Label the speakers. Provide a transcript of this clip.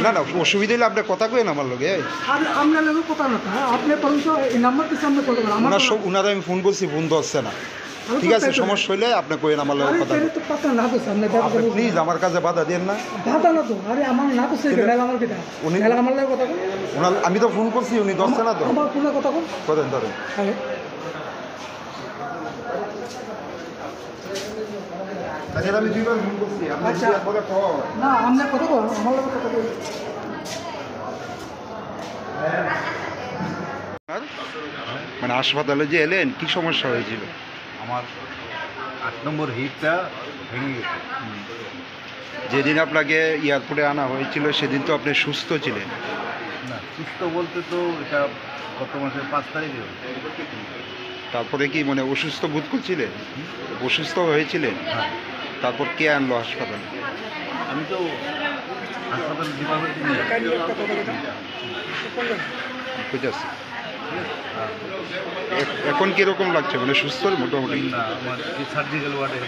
Speaker 1: না না অসুবিধা হলে আপনার কথা কেন আমার লগে
Speaker 2: আপনার লোক কথা না আপনি পর্যন্ত এই নাম্বারটি সামনে করতে পারেন আমার
Speaker 1: সব উনারা আমি ফোন করছি ফোন তো হচ্ছে না ঠিক আছে সমস্যা হইলে আপনি কইেন আমার লগে কথা
Speaker 2: তো কথা না তো সামনে
Speaker 1: আপনি প্লিজ আমার কাছে বাধা দেন না
Speaker 2: বাধা না তো আরে আমার না তো সেই গেল আমার কেটা
Speaker 1: উনি
Speaker 2: গেল আমার লগে কথা
Speaker 1: উনার আমি তো ফোন করছি উনি ধরছে না তো
Speaker 2: আমার ফোনে কথা
Speaker 1: করেন ধরেন
Speaker 2: হ্যাঁ
Speaker 1: আচ্ছা আমি দুইবার ফোন করছি আপনি
Speaker 2: আচ্ছা
Speaker 1: পরে কল
Speaker 2: না আমরা কথা বল আমার লগে কথা বল
Speaker 1: মানে হাসপাতালে যে এলেন কি সমস্যা হয়েছিল
Speaker 3: আমার 8 নম্বর হিটটা ভেঙে গেছে।
Speaker 1: যেদিন আপনাকে এয়ারপোর্টে আনা হয়েছিল সেদিন তো আপনি সুস্থ ছিলেন
Speaker 3: না সুস্থ বলতে তো এটা গত মাসের 5 তারিখে হয়েছে।
Speaker 1: তারপরে কি মানে অসুস্থ বোধ করছিলেন অসুস্থ হয়েছিলেন
Speaker 3: হ্যাঁ
Speaker 1: তারপর কে আনলো হাসপাতালে
Speaker 3: আমি তো হাসপাতাল ডিপার্টমেন্টে নিয়ে
Speaker 1: বুঝেছি এখন কিরকম লাগছে মানে সুস্থ মোটামুটি
Speaker 3: না আমার সার্জিক্যাল ওয়ার্ডে